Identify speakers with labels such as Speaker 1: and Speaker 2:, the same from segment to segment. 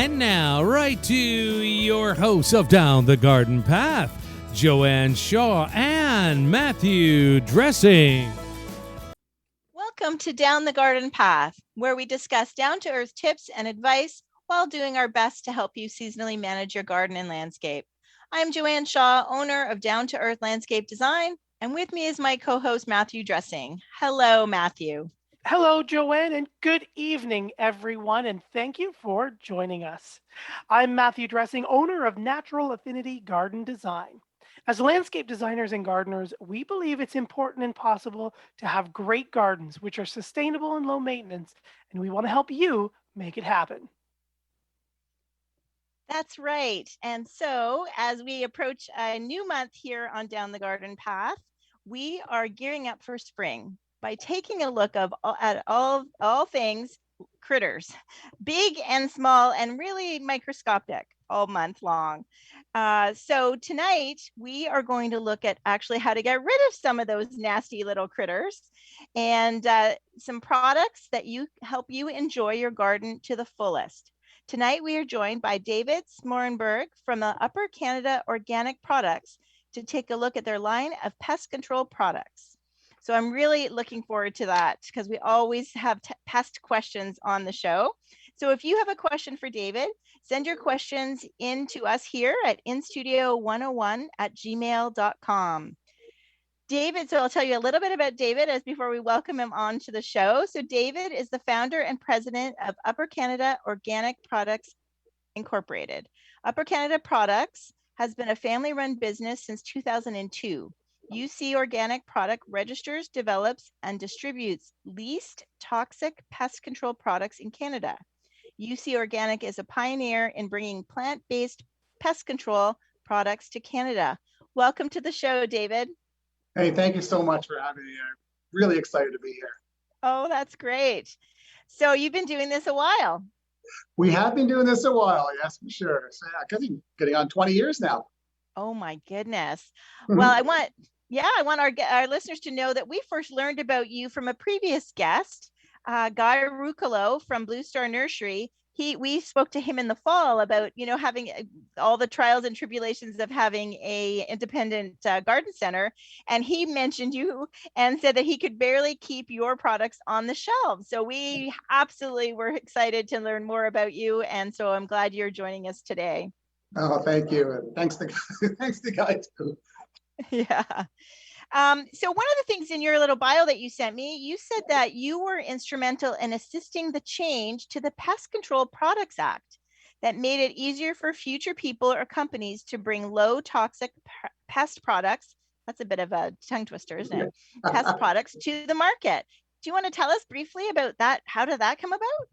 Speaker 1: And now, right to your hosts of Down the Garden Path, Joanne Shaw and Matthew Dressing.
Speaker 2: Welcome to Down the Garden Path, where we discuss down-to-earth tips and advice while doing our best to help you seasonally manage your garden and landscape. I'm Joanne Shaw, owner of Down to Earth Landscape Design, and with me is my co-host Matthew Dressing. Hello, Matthew.
Speaker 3: Hello, Joanne, and good evening, everyone, and thank you for joining us. I'm Matthew Dressing, owner of Natural Affinity Garden Design. As landscape designers and gardeners, we believe it's important and possible to have great gardens which are sustainable and low maintenance, and we want to help you make it happen.
Speaker 2: That's right. And so as we approach a new month here on Down the Garden Path, we are gearing up for spring by taking a look at all things critters, big and small and really microscopic all month long. So tonight we are going to look at actually how to get rid of some of those nasty little critters and some products that help you enjoy your garden to the fullest. Tonight we are joined by David Smorenburg from the Upper Canada Organic Products to take a look at their line of pest control products. So I'm really looking forward to that because we always have pest questions on the show. So if you have a question for David, send your questions in to us here at instudio101@gmail.com. David, so I'll tell you a little bit about David as before we welcome him on to the show. So David is the founder and president of Upper Canada Organic Products Incorporated. Upper Canada Products has been a family-run business since 2002. UC Organic Product registers, develops, and distributes least toxic pest control products in Canada. UC Organic is a pioneer in bringing plant-based pest control products to Canada. Welcome to the show, David.
Speaker 4: Hey, thank you so much for having me. I'm really excited to be here.
Speaker 2: Oh, that's great. So you've been doing this a while.
Speaker 4: We have been doing this a while, yes, for sure. So yeah, getting on 20 years now.
Speaker 2: Oh my goodness. Well, I want our listeners to know that we first learned about you from a previous guest, Guy Ruccolo from Blue Star Nursery. We spoke to him in the fall about, having all the trials and tribulations of having a independent garden center. And he mentioned you and said that he could barely keep your products on the shelves. So we absolutely were excited to learn more about you. And so I'm glad you're joining us today.
Speaker 4: Oh, thank you. And thanks to Guy too.
Speaker 2: Yeah. So one of the things in your little bio that you sent me, you said that you were instrumental in assisting the change to the Pest Control Products Act that made it easier for future people or companies to bring low toxic pest products. That's a bit of a tongue twister, isn't it? Pest products to the market. Do you want to tell us briefly about that? How did that come about?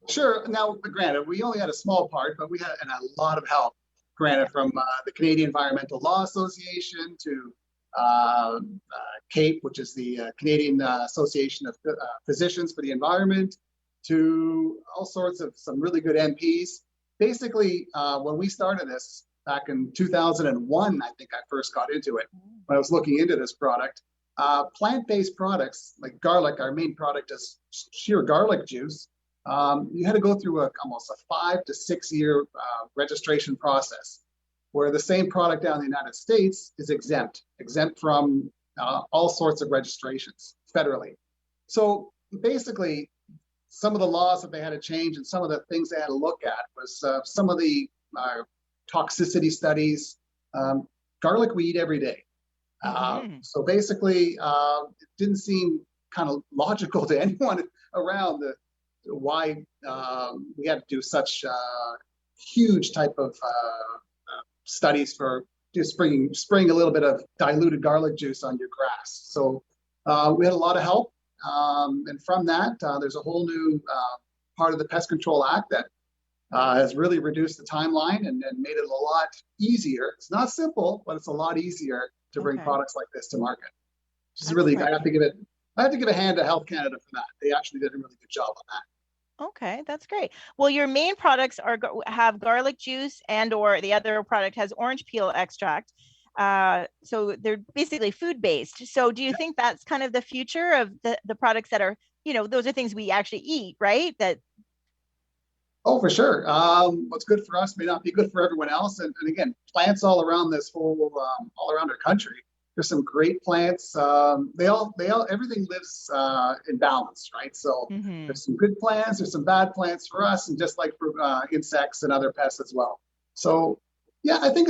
Speaker 4: Sure. Now, granted, we only had a small part, but we had a lot of help, granted, from the Canadian Environmental Law Association to CAPE, which is the Canadian Association of Physicians for the Environment, to all sorts of some really good MPs. Basically, when we started this back in 2001, I think I first got into it, when I was looking into this product. Plant-based products like garlic, our main product is sheer garlic juice. You had to go through almost a 5 to 6 year registration process, where the same product down in the United States is exempt from all sorts of registrations federally. So basically, some of the laws that they had to change and some of the things they had to look at was some of the toxicity studies. Garlic we eat every day. So basically, it didn't seem kind of logical to anyone around why we had to do such huge type of studies for just spraying a little bit of diluted garlic juice on your grass. So we had a lot of help. And from that, there's a whole new part of the Pest Control Act that has really reduced the timeline and made it a lot easier. It's not simple, but it's a lot easier to bring products like this to market. Which is really, I have to give a hand to Health Canada for that. They actually did a really good job on that.
Speaker 2: Okay, that's great. Well, your main products have garlic juice or the other product has orange peel extract. So they're basically food-based. So do you think that's kind of the future of the products that are, those are things we actually eat, right?
Speaker 4: Oh, for sure. What's good for us may not be good for everyone else. And again, plants all around this whole, all around our country. There's some great plants. Everything lives in balance, right? So
Speaker 2: Mm-hmm.
Speaker 4: there's some good plants, there's some bad plants for us, and just like for insects and other pests as well. So yeah, I think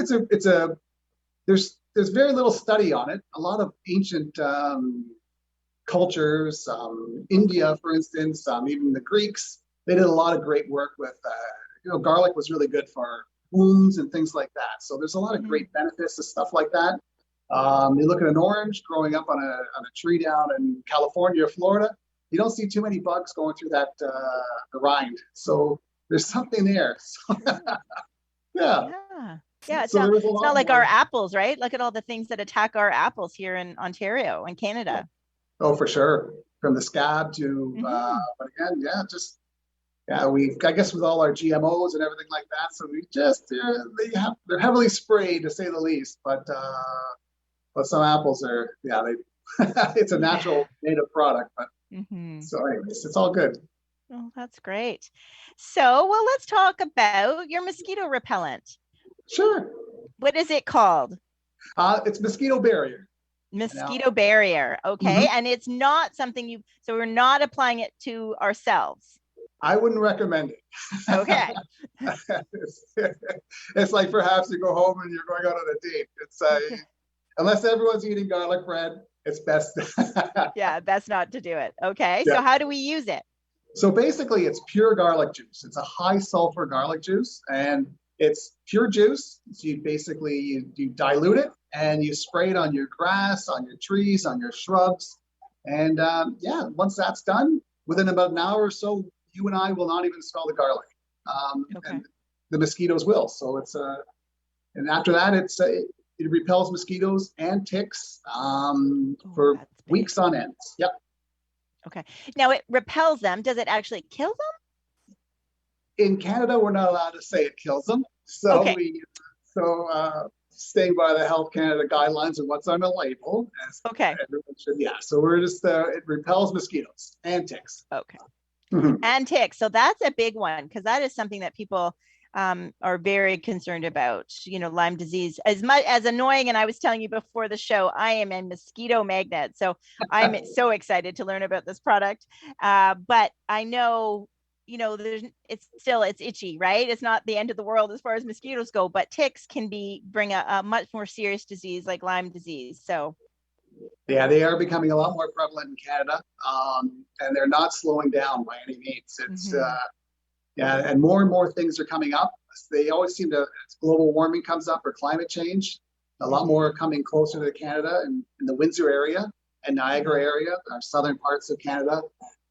Speaker 4: there's very little study on it. A lot of ancient cultures, India, for instance, even the Greeks, they did a lot of great work with, garlic was really good for wounds and things like that. So there's a lot of great benefits to stuff like that. You look at an orange growing up on a tree down in California or Florida, you don't see too many bugs going through that the rind. So there's something there. So, yeah.
Speaker 2: Yeah. Yeah,
Speaker 4: So there was a
Speaker 2: it's
Speaker 4: lot
Speaker 2: not like our
Speaker 4: more.
Speaker 2: apples, right? Look at all the things that attack our apples here in Ontario and Canada.
Speaker 4: Oh, for sure. From the scab to, but again, yeah, just yeah, I guess with all our GMOs and everything like that, so we just they're heavily sprayed to say the least. But some apples are, yeah, they it's a natural native product. But so anyways, it's all good.
Speaker 2: Oh, that's great. So, well, let's talk about your mosquito repellent.
Speaker 4: Sure.
Speaker 2: What is it called?
Speaker 4: It's mosquito barrier.
Speaker 2: Mosquito barrier. Okay. And it's not something so we're not applying it to ourselves.
Speaker 4: I wouldn't recommend it.
Speaker 2: Okay.
Speaker 4: It's like perhaps you go home and you're going out on a date. It's unless everyone's eating garlic bread, it's best.
Speaker 2: Yeah, best not to do it. Okay.
Speaker 4: Yeah.
Speaker 2: So how do we use it?
Speaker 4: So basically it's pure garlic juice. It's a high sulfur garlic juice, and it's pure juice. So you dilute it and you spray it on your grass, on your trees, on your shrubs. And once that's done, within about an hour or so, you and I will not even smell the garlic. And the mosquitoes will. So and after that, it repels mosquitoes and ticks for weeks on end. Yep.
Speaker 2: Okay. Now it repels them. Does it actually kill them?
Speaker 4: In Canada, we're not allowed to say it kills them. So staying by the Health Canada guidelines and what's on the label. Everyone should, yeah. So we're just it repels mosquitoes and ticks.
Speaker 2: Okay. And ticks. So that's a big one, because that is something that people are very concerned about. Lyme disease, as much as annoying. And I was telling you before the show, I am a mosquito magnet. So I'm so excited to learn about this product. But I know, it's itchy, right? It's not the end of the world as far as mosquitoes go, but ticks can bring a much more serious disease like Lyme disease. So
Speaker 4: yeah, they are becoming a lot more prevalent in Canada, and they're not slowing down by any means. It's and more things are coming up. They always seem to, as global warming comes up or climate change, a lot more are coming closer to Canada and in the Windsor area and Niagara area, our southern parts of Canada.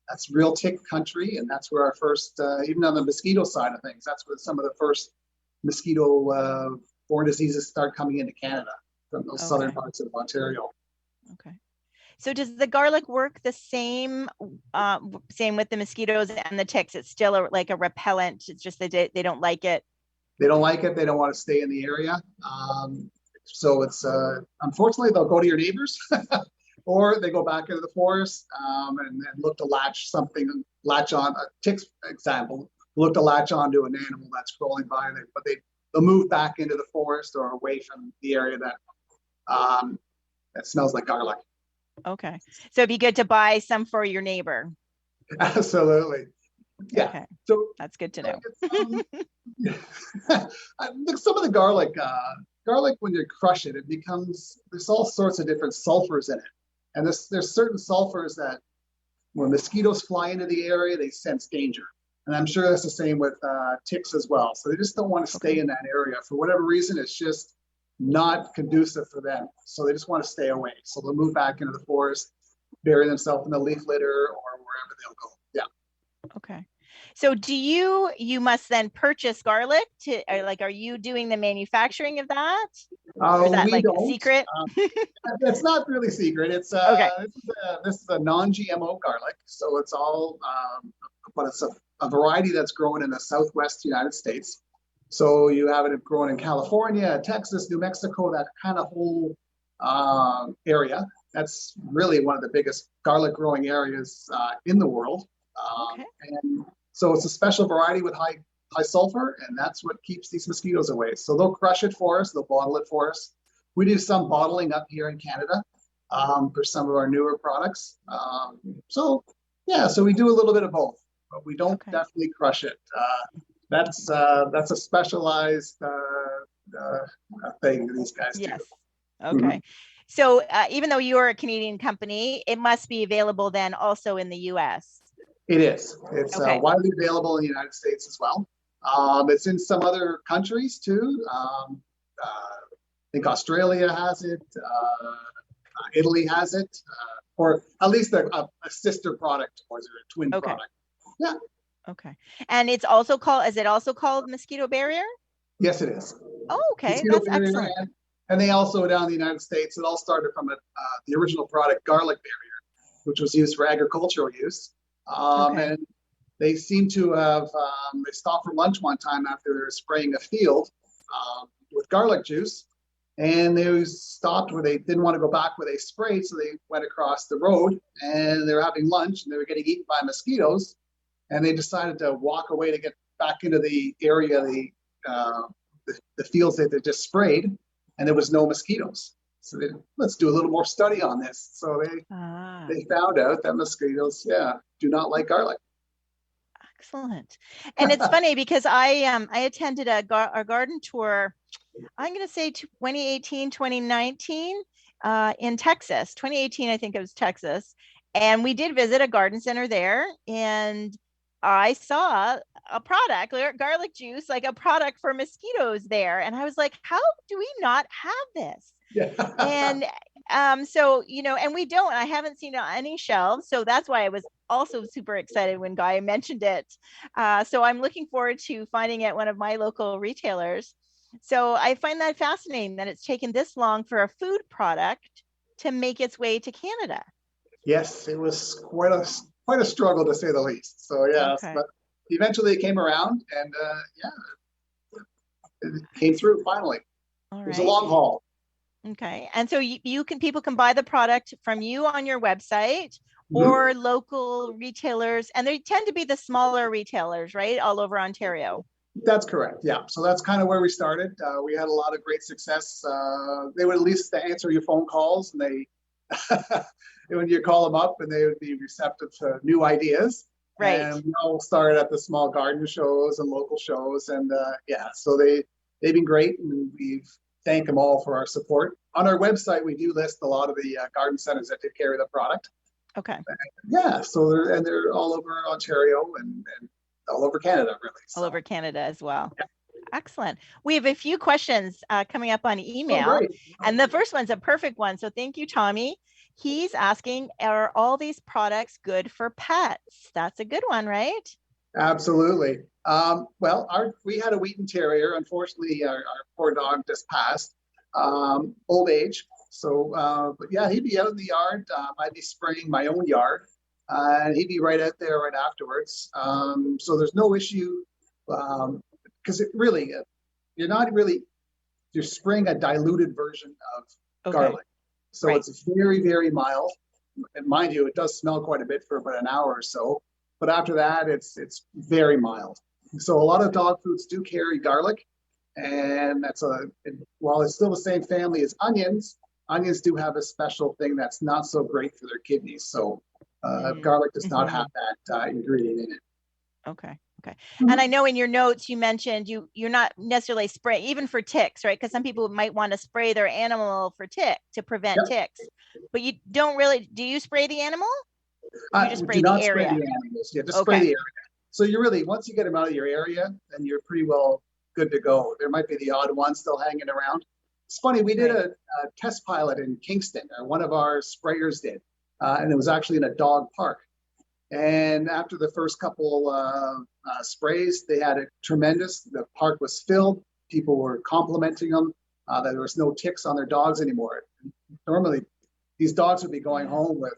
Speaker 4: That's real tick country, and that's where our first, even on the mosquito side of things, that's where some of the first mosquito borne diseases start coming into Canada from those southern parts of Ontario.
Speaker 2: Okay. So does the garlic work the same with the mosquitoes and the ticks? It's still like a repellent. It's just that they don't like it.
Speaker 4: They don't like it. They don't want to stay in the area. So it's unfortunately they'll go to your neighbors or they go back into the forest and look to latch on. A tick's example, look to latch onto an animal that's crawling by, but they'll move back into the forest or away from the area that smells like garlic.
Speaker 2: Okay. So it'd be good to buy some for your neighbor.
Speaker 4: Absolutely. Yeah.
Speaker 2: Okay.
Speaker 4: So
Speaker 2: that's good to know.
Speaker 4: Some of the garlic, when you crush it, there's all sorts of different sulfurs in it. And there's certain sulfurs that when mosquitoes fly into the area, they sense danger. And I'm sure that's the same with ticks as well. So they just don't want to stay in that area. For whatever reason, it's just not conducive for them. So they just want to stay away. So they'll move back into the forest, bury themselves in the leaf litter or wherever they'll go. Yeah.
Speaker 2: Okay. So you must then purchase garlic are you doing the manufacturing of that? Or is that like a secret?
Speaker 4: It's not really secret. It's
Speaker 2: okay.
Speaker 4: This is a non-GMO garlic. So it's all, but it's a variety that's grown in the Southwest United States. So you have it grown in California, Texas, New Mexico, that kind of whole area. That's really one of the biggest garlic growing areas in the world. And so it's a special variety with high high sulfur, and that's what keeps these mosquitoes away. So they'll crush it for us, they'll bottle it for us. We do some bottling up here in Canada for some of our newer products. So we do a little bit of both, but we don't definitely crush it. That's a specialized thing these guys do.
Speaker 2: Yes. Okay. So even though you're a Canadian company, it must be available then also in the US.
Speaker 4: It is. It's widely available in the United States as well. It's in some other countries too. I think Australia has it. Italy has it, or at least a sister product or a twin product. Yeah.
Speaker 2: Okay. And it's also called, is it also called mosquito barrier?
Speaker 4: Yes, it is.
Speaker 2: Oh, okay.
Speaker 4: Mosquito
Speaker 2: That's
Speaker 4: barrier,
Speaker 2: excellent.
Speaker 4: and they also down in the United States, it all started from the original product, garlic barrier, which was used for agricultural use. And they seem to have, they stopped for lunch one time after they were spraying a field with garlic juice. And they stopped where they didn't want to go back where they sprayed. So they went across the road and they were having lunch and they were getting eaten by mosquitoes. And they decided to walk away to get back into the area, the fields that they just sprayed, and there was no mosquitoes. So let's do a little more study on this. So they found out that mosquitoes, do not like garlic.
Speaker 2: Excellent. And it's funny because I attended a garden tour, I'm going to say 2018, 2019 in Texas. 2018, I think it was Texas. And we did visit a garden center there. And I saw a product, garlic juice, like a product for mosquitoes there. And I was like, how do we not have this? Yeah. And so, and we don't, I haven't seen it on any shelves. So that's why I was also super excited when Guy mentioned it. So I'm looking forward to finding it at one of my local retailers. So I find that fascinating that it's taken this long for a food product to make its way to Canada.
Speaker 4: Yes, it was quite a struggle to say the least. So but eventually it came around, and it came through finally. It was a long haul.
Speaker 2: Okay, and so people can buy the product from you on your website or local retailers, and they tend to be the smaller retailers, right, all over Ontario.
Speaker 4: That's correct. Yeah. So that's kind of where we started. We had a lot of great success. They would at least answer your phone calls, and they when you call them up, and they would be receptive to new ideas.
Speaker 2: Right.
Speaker 4: And we all started at the small garden shows and local shows, and so they've been great, and we thank them all for our support. On our website, we do list a lot of the garden centers that take care of the product.
Speaker 2: Okay.
Speaker 4: So they're all over Ontario and all over Canada, really.
Speaker 2: All over Canada as well. Yeah. Excellent. We have a few questions coming up on email. And the first one's a perfect one. So thank you, Tommy. He's asking, are all these products good for pets? That's a good one, right?
Speaker 4: Absolutely. We had a Wheaton Terrier. Unfortunately, our poor dog just passed, old age. So, he'd be out in the yard. I'd be spraying my own yard. And he'd be right out there right afterwards. So there's no issue because you're spraying a diluted version of garlic. So it's very, very mild. And mind you, it does smell quite a bit for about an hour or so. But after that, it's very mild. So a lot of dog foods do carry garlic. And while it's still the same family as onions do have a special thing that's not so great for their kidneys. So garlic does not have that ingredient in it.
Speaker 2: Okay. And I know in your notes you mentioned you're not necessarily spraying even for ticks, right? Because some people might want to spray their animal for to prevent ticks, but you don't really. Do you spray the animal? You just spray the area.
Speaker 4: Spray the animals. Yeah, just spray the area. So you really, once you get them out of your area, then you're pretty well good to go. There might be the odd one still hanging around. It's funny, we did a test pilot in Kingston. One of our sprayers did. And it was actually in a dog park. And after the first couple sprays, they had the park was filled. People were complimenting them that there was no ticks on their dogs anymore. Normally, these dogs would be going home with,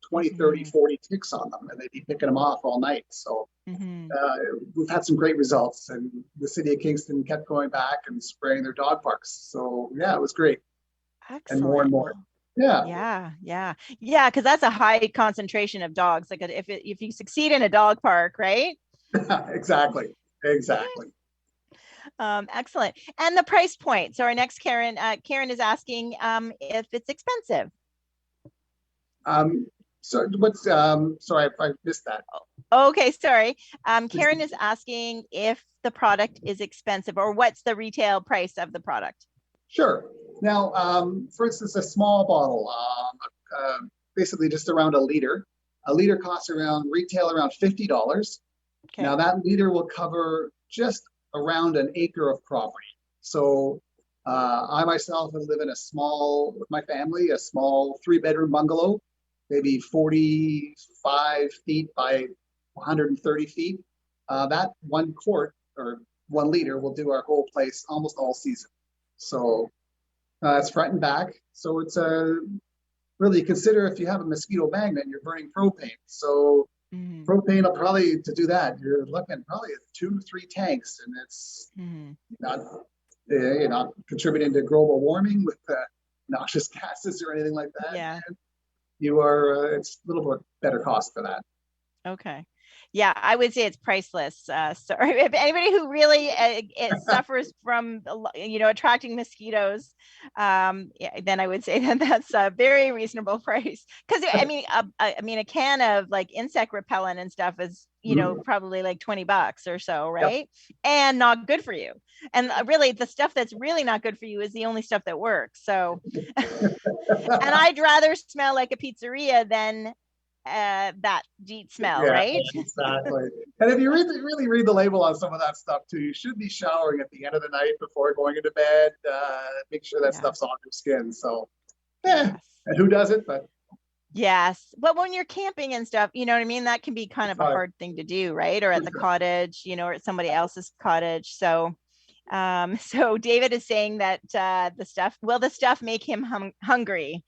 Speaker 4: 20, 30, 40 ticks on them, and they'd be picking them off all night. So we've had some great results, and the city of Kingston kept going back and spraying their dog parks. So it was great.
Speaker 2: Excellent.
Speaker 4: And more and more.
Speaker 2: Yeah. Because that's a high concentration of dogs. Like if you succeed in a dog park, right?
Speaker 4: Exactly. Exactly.
Speaker 2: Excellent. And the price point. So our next Karen is asking if it's expensive.
Speaker 4: So what's sorry, I missed that.
Speaker 2: Okay, sorry. Karen is asking if the product is expensive, or what's the retail price of the product.
Speaker 4: Sure. Now, for instance, a small bottle, basically just around a liter. A liter costs retail around $50.
Speaker 2: Okay.
Speaker 4: Now that liter will cover just around an acre of property. So I myself live in with my family, a small 3-bedroom bungalow, maybe 45 feet by 130 feet. That 1 quart or 1 liter will do our whole place almost all season. So it's front and back. So it's really consider if you have a mosquito magnet, you're burning propane. So propane will probably, to do that, you're looking probably at 2-3 tanks, and it's not contributing to global warming with noxious gases or anything like that.
Speaker 2: Yeah.
Speaker 4: You are, it's a little bit better cost for that.
Speaker 2: Okay. Yeah, I would say it's priceless. So if anybody who really it suffers from, attracting mosquitoes, then I would say that that's a very reasonable price. Because I mean, a can of like insect repellent and stuff is, probably like $20 or so, right? Yep. And not good for you. And really, the stuff that's really not good for you is the only stuff that works. So, and I'd rather smell like a pizzeria than that DEET smell, right?
Speaker 4: Exactly. And if you really read the label on some of that stuff too, you should be showering at the end of the night before going into bed. Make sure that stuff's on your skin. So, and who doesn't? But
Speaker 2: yes, but when you're camping and stuff, you know what I mean? That can be kind of a hard thing to do, right? Or at the cottage, or at somebody else's cottage. So, so David is saying that the stuff make him hungry.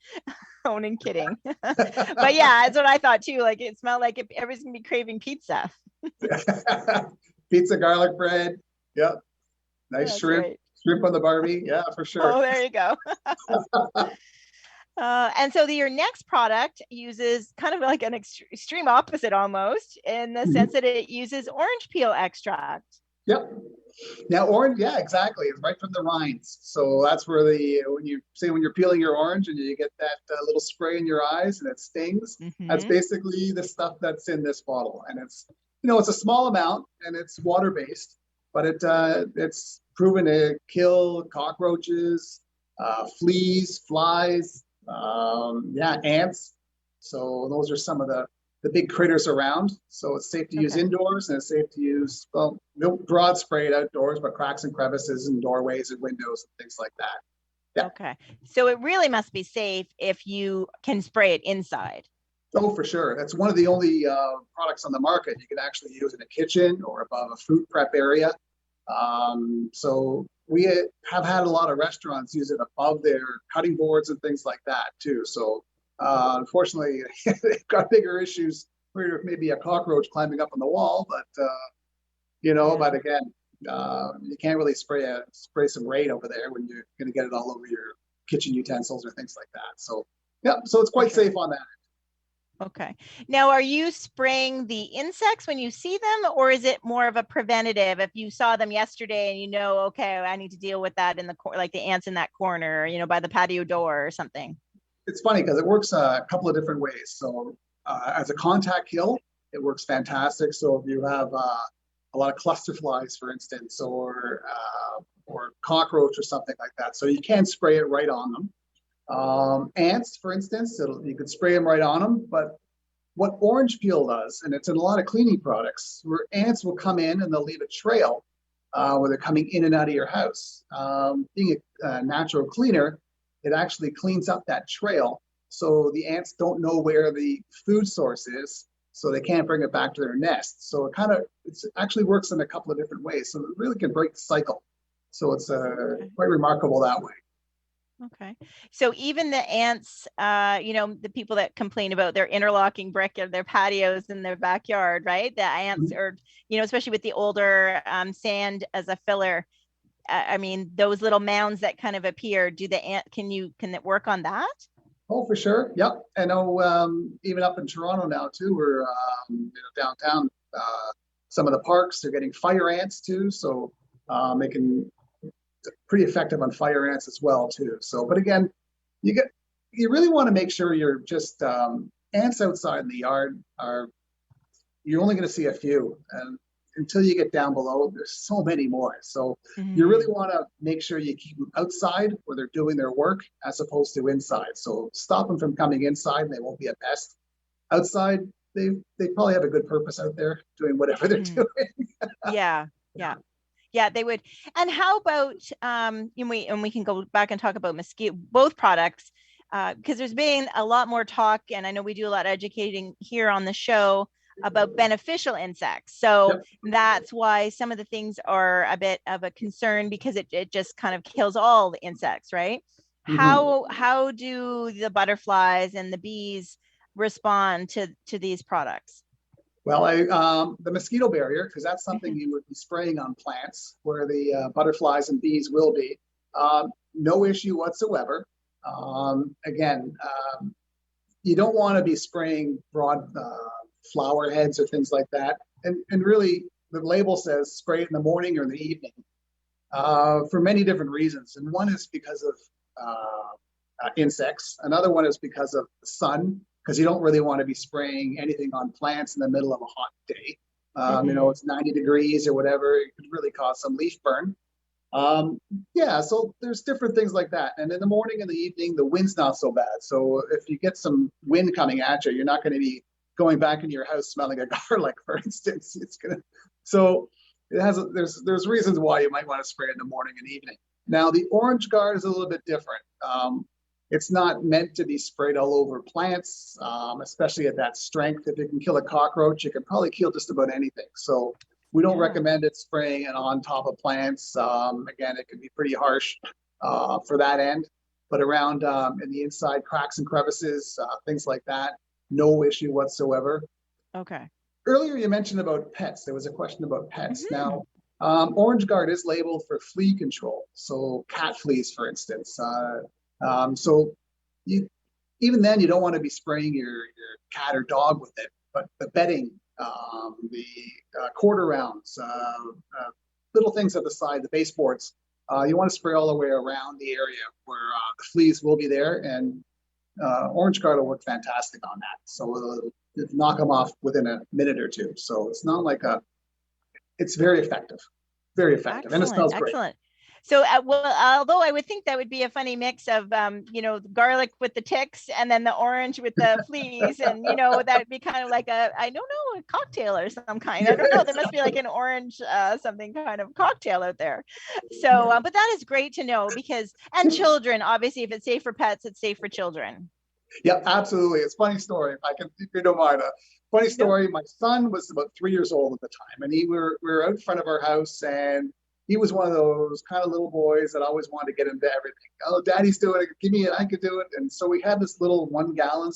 Speaker 2: And kidding. But yeah, that's what I thought too. Like it smelled like everybody's gonna be craving pizza.
Speaker 4: Pizza, garlic bread. Yep. Nice shrimp on the Barbie. Yeah, for sure.
Speaker 2: Oh, there you go. And so your next product uses kind of like an extreme opposite almost, in the sense that it uses orange peel extract.
Speaker 4: Yep. Now, orange, yeah, exactly. It's right from the rinds. So that's where when you're peeling your orange and you get that little spray in your eyes and it stings, that's basically the stuff that's in this bottle. And it's, it's a small amount and it's water-based, but it's proven to kill cockroaches, fleas, flies, ants. So those are some of the big critters around. So it's safe to use indoors, and it's safe to use, no broad sprayed outdoors, but cracks and crevices and doorways and windows and things like that. Yeah.
Speaker 2: Okay. So it really must be safe if you can spray it inside.
Speaker 4: Oh, for sure. That's one of the only products on the market you can actually use in a kitchen or above a fruit prep area. So we have had a lot of restaurants use it above their cutting boards and things like that too. So unfortunately, they've got bigger issues where maybe a cockroach climbing up on the wall, but but again, you can't really spray some Raid over there when you're going to get it all over your kitchen utensils or things like that. So so it's quite safe on that.
Speaker 2: Okay. Now, are you spraying the insects when you see them, or is it more of a preventative? If you saw them yesterday and okay, I need to deal with that in the like the ants in that corner, by the patio door or something.
Speaker 4: It's funny because it works a couple of different ways. So as a contact kill, it works fantastic. So if you have a lot of cluster flies, for instance, or cockroach or something like that, so you can spray it right on them. Ants, for instance, you could spray them right on them. But what orange peel does, and it's in a lot of cleaning products, where ants will come in and they'll leave a trail where they're coming in and out of your house. Being a natural cleaner, it actually cleans up that trail, so the ants don't know where the food source is, so they can't bring it back to their nest. So it actually works in a couple of different ways. So it really can break the cycle. So it's quite remarkable that way.
Speaker 2: Okay. So even the ants, the people that complain about their interlocking brick of their patios in their backyard, right? The ants are, especially with the older sand as a filler. I mean, those little mounds that kind of appear, can it work on that?
Speaker 4: Oh, for sure. Yep. I know even up in Toronto now too, we're downtown, some of the parks. They're getting fire ants too, so making pretty effective on fire ants as well too. So, but again, you really want to make sure you're just ants outside in the yard you're only going to see a few, and until you get down below, there's so many more. So you really want to make sure you keep them outside where they're doing their work as opposed to inside. So stop them from coming inside and they won't be a pest. Outside, they probably have a good purpose out there doing whatever they're doing.
Speaker 2: Yeah, they would. And how about and we can go back and talk about both products, because there's been a lot more talk, and I know we do a lot of educating here on the show about beneficial insects. So that's why some of the things are a bit of a concern, because it just kind of kills all the insects, right? How do the butterflies and the bees respond to these products?
Speaker 4: Well, the mosquito barrier, because that's something you would be spraying on plants where the butterflies and bees will be. No issue whatsoever. Again, you don't want to be spraying broad flower heads or things like that. And really, the label says spray it in the morning or in the evening for many different reasons. And one is because of insects. Another one is because of the sun, because you don't really want to be spraying anything on plants in the middle of a hot day. It's 90 degrees or whatever. It could really cause some leaf burn. So there's different things like that. And in the morning and the evening, the wind's not so bad. So if you get some wind coming at you, you're not going to be going back into your house smelling a garlic, for instance. There's reasons why you might want to spray in the morning and evening. Now, the orange guard is a little bit different. It's not meant to be sprayed all over plants, especially at that strength. If it can kill a cockroach, it can probably kill just about anything. So we don't recommend it spraying it on top of plants. Again, it can be pretty harsh for that end. But around in the inside, cracks and crevices, things like that, no issue whatsoever.
Speaker 2: Okay.
Speaker 4: Earlier, you mentioned about pets. There was a question about pets. Now, Orange Guard is labeled for flea control. So cat fleas, for instance. Even then, you don't want to be spraying your cat or dog with it. But the bedding, the quarter rounds, little things at the side, the baseboards, you want to spray all the way around the area where the fleas will be there. And Orange Guard will work fantastic on that. So it'll knock them off within a minute or two. So it's not like it's very effective. Very effective.
Speaker 2: Excellent,
Speaker 4: and it smells great.
Speaker 2: Excellent. So, although I would think that would be a funny mix of, garlic with the ticks and then the orange with the fleas. And, that would be kind of like a cocktail or some kind. I don't know. There must be like an orange, something kind of cocktail out there. So, but that is great to know and children, obviously, if it's safe for pets, it's safe for children.
Speaker 4: Yeah, absolutely. It's a funny story. If you don't mind, funny story. My son was about 3 years old at the time, and we were out in front of our house, and he was one of those kind of little boys that always wanted to get into everything. Oh, Daddy's doing it. Give me it. I could do it. And so we had this little 1-gallon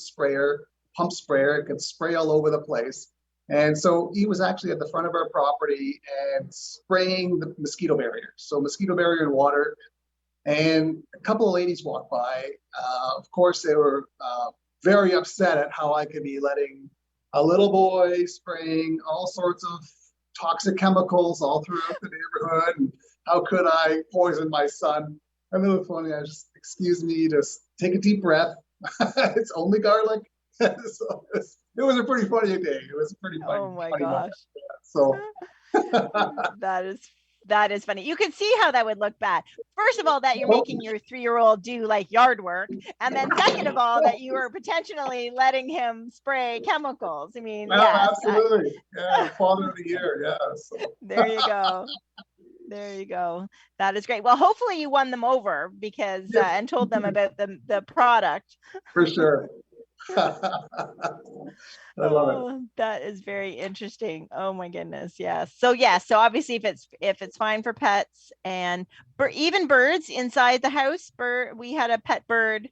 Speaker 4: pump sprayer. It could spray all over the place. And so he was actually at the front of our property and spraying the mosquito barrier. So mosquito barrier and water. And a couple of ladies walked by. Of course, they were very upset at how I could be letting a little boy spraying all sorts of toxic chemicals all throughout the neighborhood, and how could I poison my son? And it was funny. I just, excuse me, just take a deep breath. It's only garlic. So it was a pretty funny day. It was a pretty funny.
Speaker 2: Oh my gosh!
Speaker 4: So
Speaker 2: that is funny. You can see how that would look bad. First of all, that you're making your 3-year-old do like yard work. And then second of all, that you are potentially letting him spray chemicals. I mean,
Speaker 4: absolutely. Father of the year. Yeah. So.
Speaker 2: There you go. There you go. That is great. Well, hopefully you won them over because and told them about the product.
Speaker 4: For sure. I love it.
Speaker 2: That is very interesting. Oh my goodness. Yes. So so obviously if it's fine for pets and even birds inside the house, we had a pet bird.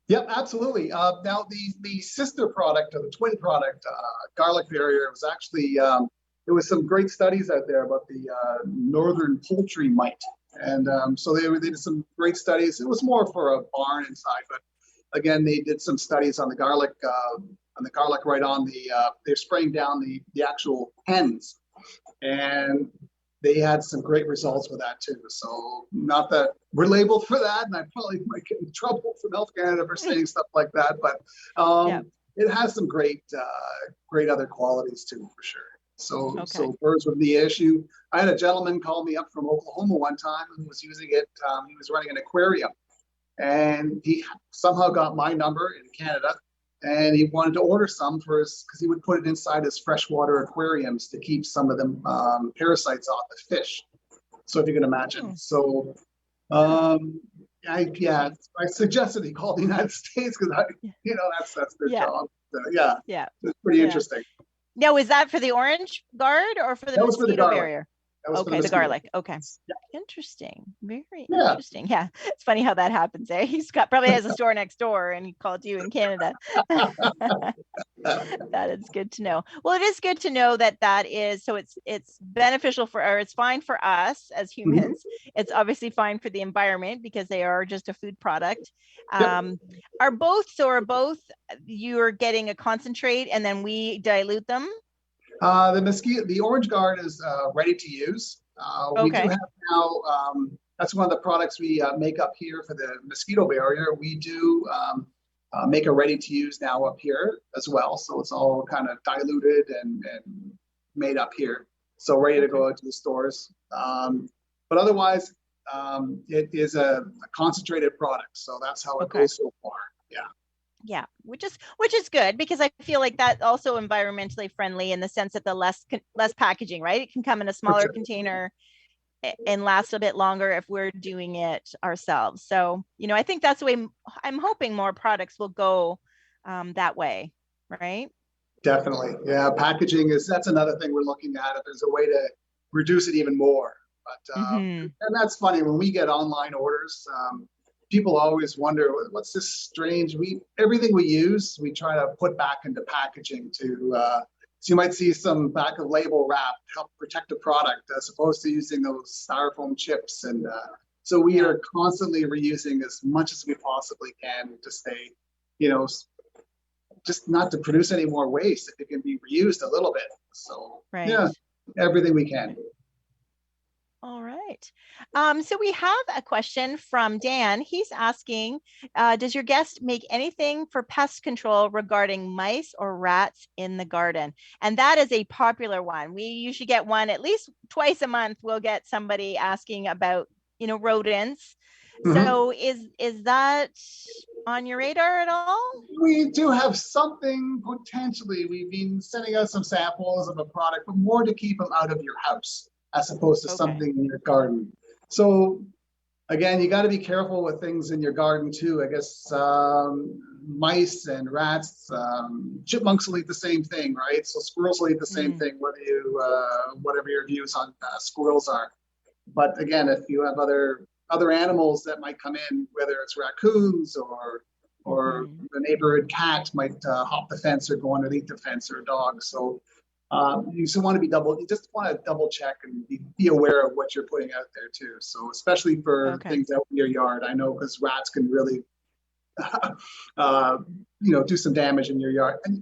Speaker 4: Yep, absolutely. Now the sister product or the twin product, garlic barrier, was actually there was some great studies out there about the northern poultry mite, and so they did some great studies. It was more for a barn inside, but again, they did some studies on the garlic and the garlic right on the, they're spraying down the actual hens. And they had some great results with that too. So not that we're labeled for that, and I probably might get in trouble from Health Canada for saying stuff like that, but it has some great other qualities too, for sure. So birds would be an issue. I had a gentleman call me up from Oklahoma one time who was using it. He was running an aquarium, and he somehow got my number in Canada, and he wanted to order some for his, because he would put it inside his freshwater aquariums to keep some of them parasites off the fish. So if you can imagine. So I suggested he call the United States, because that's their job. It's pretty interesting.
Speaker 2: Now, is that for the orange guard or for the mosquito barrier? Okay, the garlic. Okay. Yeah. Interesting. Very interesting. Yeah. It's funny how that happens, eh? He's probably has a store next door and he called you in Canada. That is good to know. Well, it is good to know that is, so it's beneficial or it's fine for us as humans. Mm-hmm. It's obviously fine for the environment because they are just a food product. Are both you're getting a concentrate and then we dilute them?
Speaker 4: The orange guard is ready to use. We do have now, that's one of the products we make up here for the mosquito barrier. We do make a ready to use now up here as well. So it's all kind of diluted and made up here. So ready to go out to the stores. But otherwise, it is a concentrated product. So that's how it goes so far. Yeah.
Speaker 2: Yeah, which is good because I feel like that's also environmentally friendly in the sense that the less packaging, right? It can come in a smaller container and last a bit longer if we're doing it ourselves. So, I think that's the way I'm hoping more products will go that way, right?
Speaker 4: Definitely. Yeah, packaging that's another thing we're looking at. If there's a way to reduce it even more. But and that's funny when we get online orders. People always wonder, what's this strange? Everything we use, we try to put back into packaging to, so you might see some back of label wrap to help protect the product as opposed to using those styrofoam chips. And so we are constantly reusing as much as we possibly can to stay, just not to produce any more waste. If it can be reused a little bit. So everything we can.
Speaker 2: All right. So we have a question from Dan. He's asking, does your guest make anything for pest control regarding mice or rats in the garden? And that is a popular one. We usually get one at least twice a month. We'll get somebody asking about, rodents. Mm-hmm. So is that on your radar at all?
Speaker 4: We do have something potentially. We've been sending out some samples of a product, but more to keep them out of your house, as opposed to something in your garden. So again, you got to be careful with things in your garden too. I guess mice and rats, chipmunks will eat the same thing, right? So squirrels will eat the same thing, whatever your views on squirrels are. But again, if you have other animals that might come in, whether it's raccoons or the neighborhood cat might hop the fence or go underneath the fence, or a dog. So you just want to double check and be aware of what you're putting out there too. So especially for things out in your yard, I know, because rats can really, do some damage in your yard. And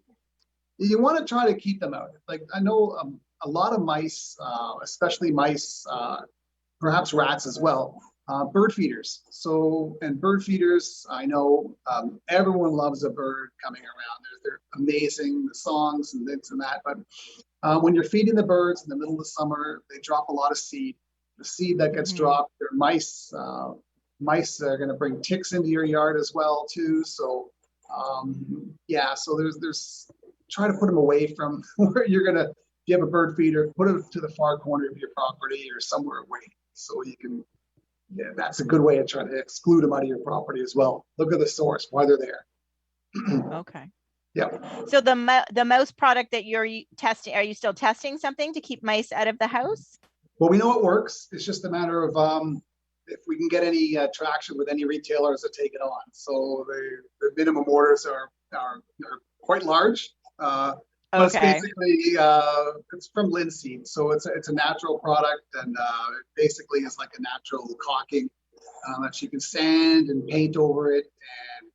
Speaker 4: you want to try to keep them out. Like I know a lot of mice, especially mice, perhaps rats as well, bird feeders. And bird feeders, I know everyone loves a bird coming around. They're amazing, the songs and this and that. But when you're feeding the birds in the middle of the summer, they drop a lot of seed. The seed that gets dropped, they're mice. Mice are going to bring ticks into your yard as well too. So so there's try to put them away from where you're going to. If you have a bird feeder, put it to the far corner of your property or somewhere away, so you can. Yeah, that's a good way of trying to exclude them out of your property as well. Look at the source, why they're there.
Speaker 2: Okay.
Speaker 4: Yeah.
Speaker 2: So the mouse product that you're testing, are you still testing something to keep mice out of the house?
Speaker 4: Well, we know it works. It's just a matter of if we can get any traction with any retailers that take it on. So the minimum orders are quite large. But it's basically it's from linseed, so it's a natural product, and it basically is like a natural caulking that you can sand and paint over it, and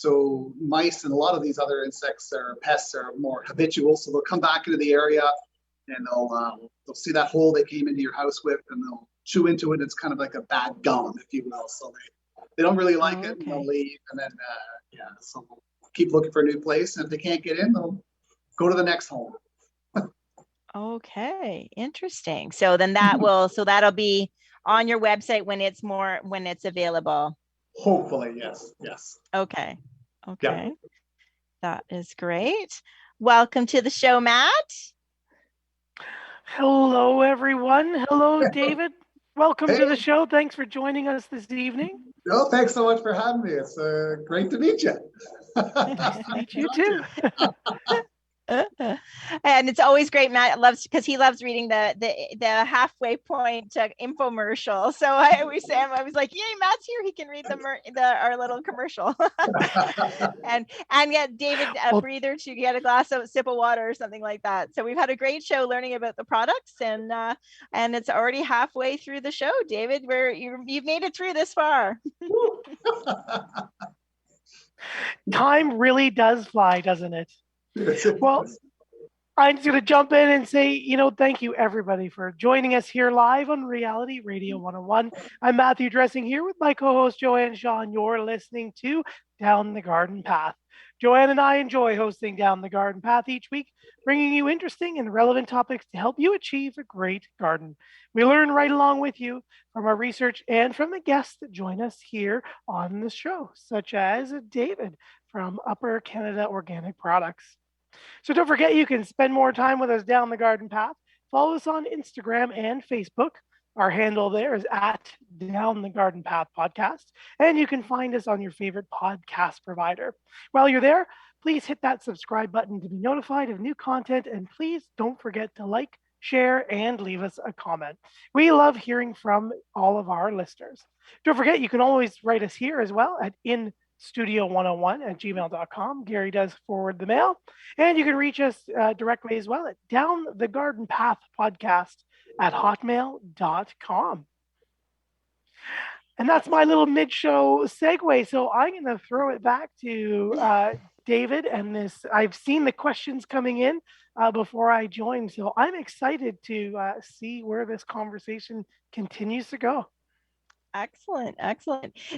Speaker 4: So mice and a lot of these other insects or pests are more habitual. So they'll come back into the area and they'll see that hole they came into your house with, and they'll chew into it. It's kind of like a bad gum, if you will. So they don't really like it, and they'll leave. And then so we'll keep looking for a new place. And if they can't get in, they'll go to the next home.
Speaker 2: Okay, interesting. So then that'll be on your website when it's available.
Speaker 4: Hopefully, yes.
Speaker 2: Okay.
Speaker 4: Yeah.
Speaker 2: That is great. Welcome to the show, Matt.
Speaker 3: Hello, everyone. Hello, David. Welcome to the show. Thanks for joining us this evening.
Speaker 4: No, thanks so much for having me. It's great to meet you.
Speaker 3: Nice to meet you too.
Speaker 2: And it's always great. Matt because he loves reading the halfway point infomercial. So I always say, I was like, yay, Matt's here. He can read our little commercial. and yet David, a breather to get a sip of water or something like that. So we've had a great show learning about the products, and it's already halfway through the show, David, where you've made it through this far.
Speaker 3: Time really does fly, doesn't it? Well, I'm just going to jump in and say, thank you everybody for joining us here live on Reality Radio 101. I'm Matthew Dressing here with my co-host Joanne Shaw, and you're listening to Down the Garden Path. Joanne and I enjoy hosting Down the Garden Path each week, bringing you interesting and relevant topics to help you achieve a great garden. We learn right along with you from our research and from the guests that join us here on the show, such as David from Upper Canada Organic Products. So don't forget, you can spend more time with us down the garden path. Follow us on Instagram and Facebook. Our handle there is at Down the Garden Path Podcast, and you can find us on your favorite podcast provider. While you're there, please hit that subscribe button to be notified of new content, and please don't forget to like, share, and leave us a comment. We love hearing from all of our listeners. Don't forget, you can always write us here as well at instudio101@gmail.com. Gary does forward the mail. And you can reach us directly as well at Down the Garden Path Podcast @hotmail.com. And that's my little mid-show segue. So I'm going to throw it back to David. And I've seen the questions coming in before I joined. So I'm excited to see where this conversation continues to go.
Speaker 2: Excellent.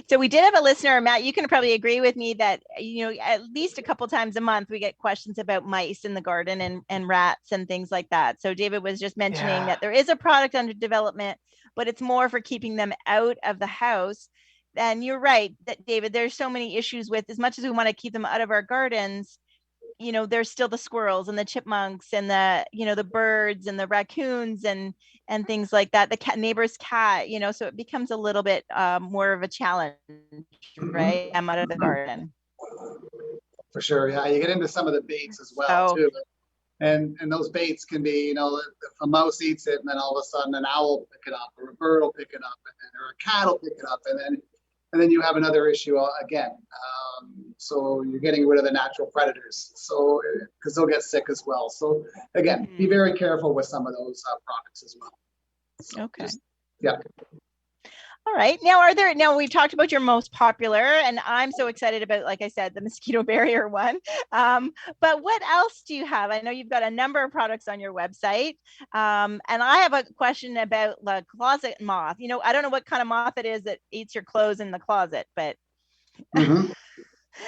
Speaker 2: So we did have a listener, Matt, you can probably agree with me that, at least a couple times a month, we get questions about mice in the garden and rats and things like that. So David was just mentioning that there is a product under development, but it's more for keeping them out of the house. And you're right, that David, there's so many issues with, as much as we want to keep them out of our gardens, there's still the squirrels and the chipmunks and the birds and the raccoons and things like that. The neighbor's cat, so it becomes a little bit more of a challenge, right? I'm out of the garden.
Speaker 4: For sure, yeah. You get into some of the baits as well too, and those baits can be, if a mouse eats it, and then all of a sudden an owl will pick it up, or a bird will pick it up, or a cat will pick it up, and then you have another issue again. So you're getting rid of the natural predators, so because they'll get sick as well. So again, be very careful with some of those products as well. So
Speaker 2: okay.
Speaker 4: Yeah.
Speaker 2: All right. Now we've talked about your most popular, and I'm so excited about, like I said, the mosquito barrier one. But what else do you have? I know you've got a number of products on your website. And I have a question about the closet moth. I don't know what kind of moth it is that eats your clothes in the closet, but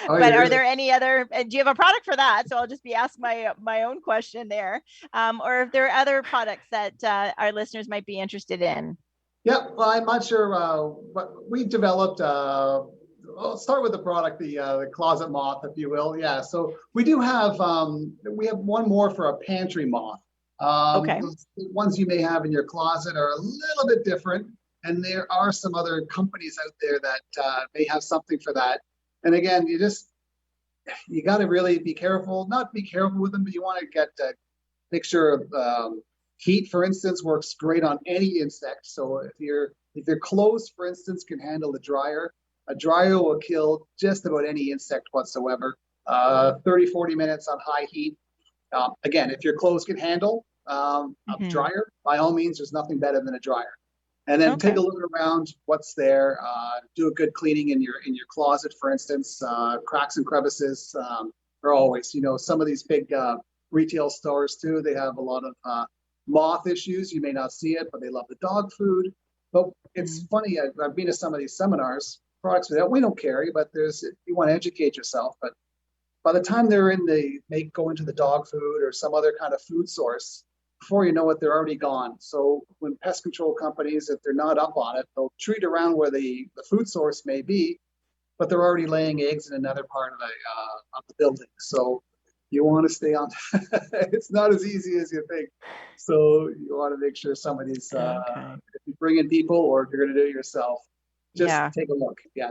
Speaker 2: but are there any other, do you have a product for that? So I'll just be asking my own question there. Or if there are other products that our listeners might be interested in.
Speaker 4: Yeah, well, I'm not sure, but we developed, I'll start with the product, the closet moth, if you will. Yeah, so we do have, we have one more for a pantry moth.
Speaker 2: Okay.
Speaker 4: The ones you may have in your closet are a little bit different, and there are some other companies out there that may have something for that. And again, you got to really be careful, not be careful with them, but you want to get a mixture of heat, for instance, works great on any insect. So if your clothes, for instance, can handle a dryer will kill just about any insect whatsoever. 30-40 minutes on high heat. Again, if your clothes can handle a dryer, by all means, there's nothing better than a dryer. And then
Speaker 2: Okay.
Speaker 4: take a look around what's there. Do a good cleaning in your closet, for instance. Cracks and crevices are always, some of these big retail stores too. They have a lot of moth issues. You may not see it, but they love the dog food. But it's funny. I've been to some of these seminars. Products that we don't carry, but you want to educate yourself. But by the time they're go into the dog food or some other kind of food source, before you know it, they're already gone. So when pest control companies, if they're not up on it, they'll treat around where the food source may be, but they're already laying eggs in another part of the building. So you want to stay on. It's not as easy as you think. So you want to make sure somebody's, if you bring in people or if you're going to do it yourself, just take a look. Yeah.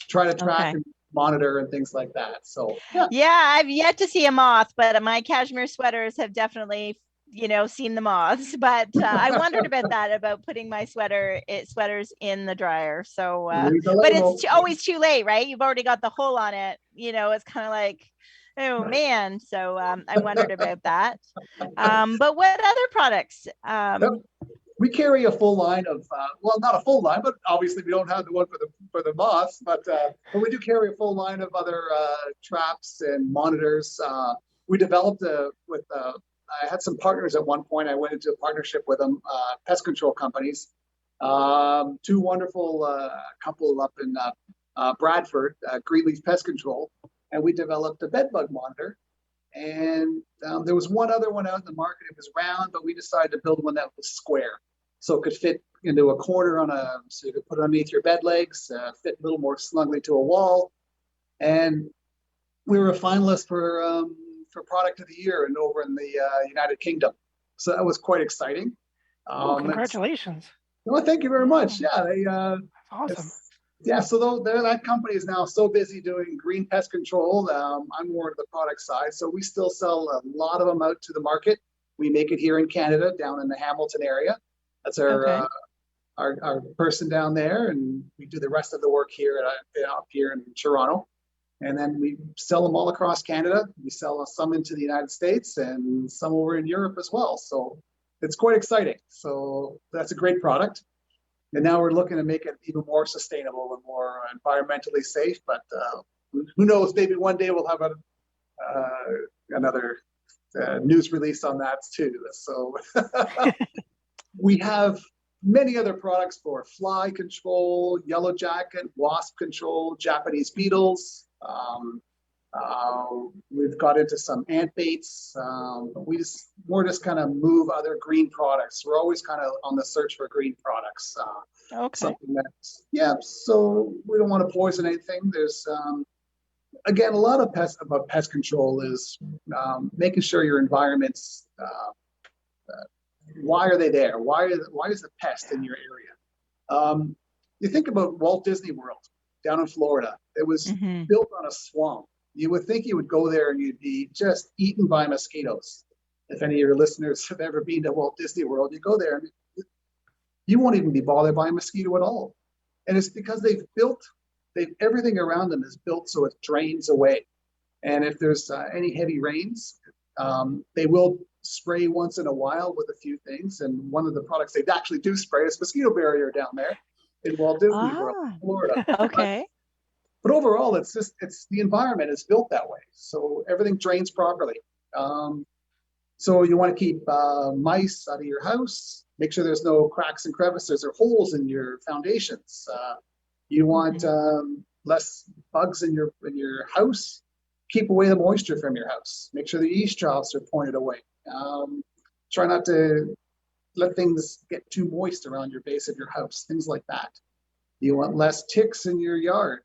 Speaker 4: Try to track and monitor and things like that. So
Speaker 2: I've yet to see a moth, but my cashmere sweaters have definitely seen the moths. But I wondered about putting my sweaters in the dryer. So but it's always too late, right? You've already got the hole on it. It's kind of like, oh man. So I wondered about that. But what other products?
Speaker 4: We carry a full line of, not a full line, but obviously we don't have the one for the moths, but we do carry a full line of other traps and monitors. We developed I had some partners at one point. I went into a partnership with them, pest control companies. Two wonderful couple up in Bradford, Greenleaf Pest Control, and we developed a bed bug monitor. And there was one other one out in the market. It was round, but we decided to build one that was square. So it could fit into a corner so you could put it underneath your bed legs, fit a little more snugly to a wall. And we were a finalist for Product of the Year and over in the United Kingdom. So that was quite exciting.
Speaker 3: Congratulations.
Speaker 4: Well, thank you very much. Yeah,
Speaker 3: awesome.
Speaker 4: So that company is now so busy doing green pest control. I'm more of the product side. So we still sell a lot of them out to the market. We make it here in Canada, down in the Hamilton area. That's our person down there, and we do the rest of the work here up here in Toronto. And then we sell them all across Canada. We sell some into the United States and some over in Europe as well. So it's quite exciting. So that's a great product. And now we're looking to make it even more sustainable and more environmentally safe. But who knows? Maybe one day we'll have another news release on that too. So we have many other products for fly control, yellow jacket, wasp control, Japanese beetles. We've got into some ant baits. We're just kind of move other green products. We're always kind of on the search for green products. Something that's, so we don't want to poison anything. There's, again, a lot of pest control is making sure your environment's, why are they there? Why is the pest in your area? You think about Walt Disney World down in Florida. It was built on a swamp. You would think you would go there and you'd be just eaten by mosquitoes. If any of your listeners have ever been to Walt Disney World, you go there and you won't even be bothered by a mosquito at all. And it's because everything around them is built so it drains away. And if there's any heavy rains, they will spray once in a while with a few things. And one of the products they actually do spray is mosquito barrier down there in Walt Disney World, Florida.
Speaker 2: Okay.
Speaker 4: But overall, it's the environment is built that way. So everything drains properly. So you want to keep mice out of your house. Make sure there's no cracks and crevices or holes in your foundations. You want less bugs in your house. Keep away the moisture from your house. Make sure the yeast troughs are pointed away. Try not to let things get too moist around your base of your house, things like that. You want less ticks in your yard.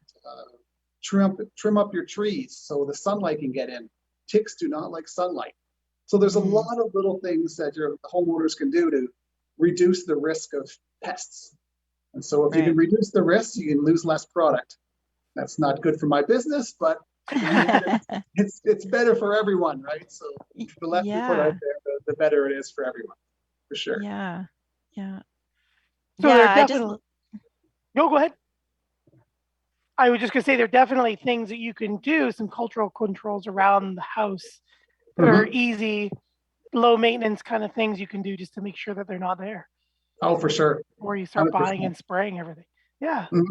Speaker 4: Trim up your trees so the sunlight can get in. Ticks do not like sunlight. So there's a lot of little things that your homeowners can do to reduce the risk of pests. And so if you can reduce the risk, you can lose less product. That's not good for my business, but it's better for everyone, right? So the less you put out there, the better it is for everyone, for sure.
Speaker 2: Yeah.
Speaker 3: So they're definitely. No, go ahead. I was just going to say there are definitely things that you can do, some cultural controls around the house that are easy, low maintenance kind of things you can do just to make sure that they're not there.
Speaker 4: Oh, for sure.
Speaker 3: before you start buying
Speaker 4: 100%.
Speaker 3: and spraying everything. Yeah.
Speaker 4: Mhm.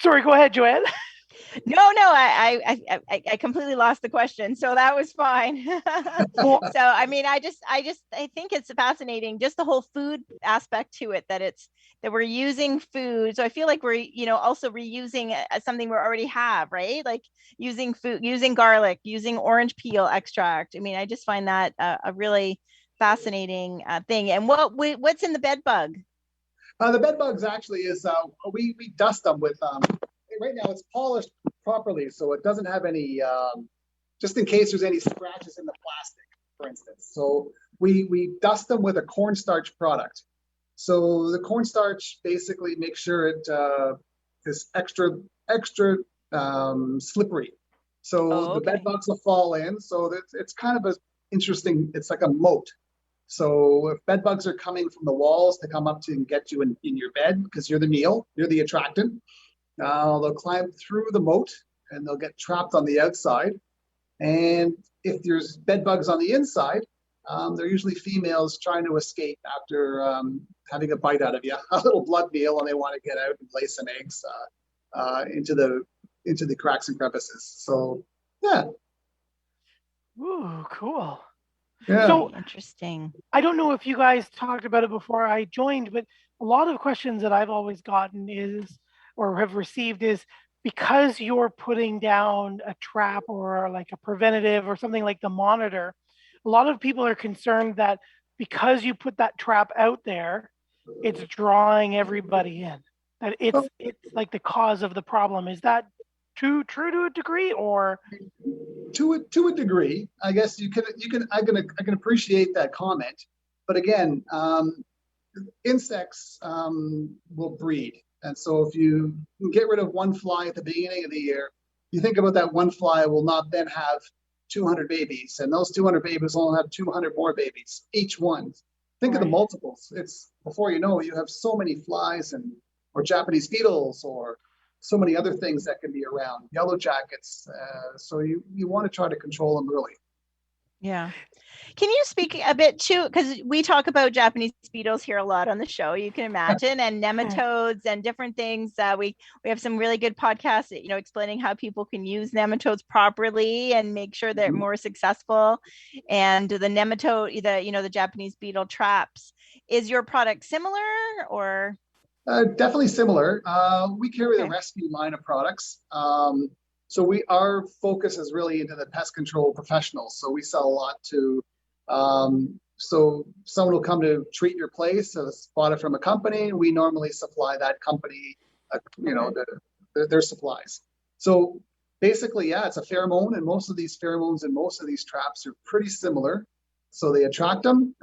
Speaker 3: Sorry, go ahead, Joanne.
Speaker 2: No, I completely lost the question, so that was fine.
Speaker 3: Well,
Speaker 2: So I mean, I think it's fascinating, just the whole food aspect to it, that we're using food. So I feel like we're, also reusing something we already have, right? Like using food, using garlic, using orange peel extract. I mean, I just find that a really fascinating thing. And what's in the bed bug?
Speaker 4: The bed bugs actually is we dust them with right now it's polished properly, so it doesn't have any just in case there's any scratches in the plastic, for instance. So we dust them with a cornstarch product. So the cornstarch basically makes sure it is extra slippery. So
Speaker 2: Oh,
Speaker 4: the bed
Speaker 2: okay.
Speaker 4: bugs will fall in. So it's kind of a interesting. It's like a moat. So if bed bugs are coming from the walls to come up to and get you in your bed because you're the meal, you're the attractant, they'll climb through the moat and they'll get trapped on the outside. And if there's bed bugs on the inside, they're usually females trying to escape after having a bite out of you, a little blood meal, and they want to get out and lay some eggs into the cracks and crevices. So yeah.
Speaker 3: ooh, cool.
Speaker 4: Yeah.
Speaker 3: So
Speaker 2: Interesting.
Speaker 3: I don't know if you guys talked about it before I joined, but a lot of questions that I've always gotten is, or have received is, because you're putting down a trap or like a preventative or something like the monitor, a lot of people are concerned that because you put that trap out there, it's drawing everybody in. That it's like the cause of the problem. Is that true to a degree, or
Speaker 4: To a degree, I guess you can I can appreciate that comment, but again, insects will breed, and so if you get rid of one fly at the beginning of the year, you think about that one fly will not then have 200 babies, and those 200 babies will have 200 more babies each one. Think of the
Speaker 3: right?
Speaker 4: multiples. It's before you know it, you have so many flies and or Japanese beetles or so many other things that can be around, yellow jackets. So you want to try to control them early.
Speaker 2: Yeah. Can you speak a bit too? Because we talk about Japanese beetles here a lot on the show, you can imagine, and nematodes and different things. We have some really good podcasts, explaining how people can use nematodes properly and make sure they're more successful. And the nematode, the Japanese beetle traps. Is your product similar or?
Speaker 4: Definitely similar. We carry the
Speaker 2: Okay.
Speaker 4: rescue line of products. So our focus is really into the pest control professionals. So we sell a lot to. So someone will come to treat your place, bought it from a company. We normally supply that company, their supplies. So basically, yeah, it's a pheromone, and most of these pheromones and most of these traps are pretty similar. So they attract them.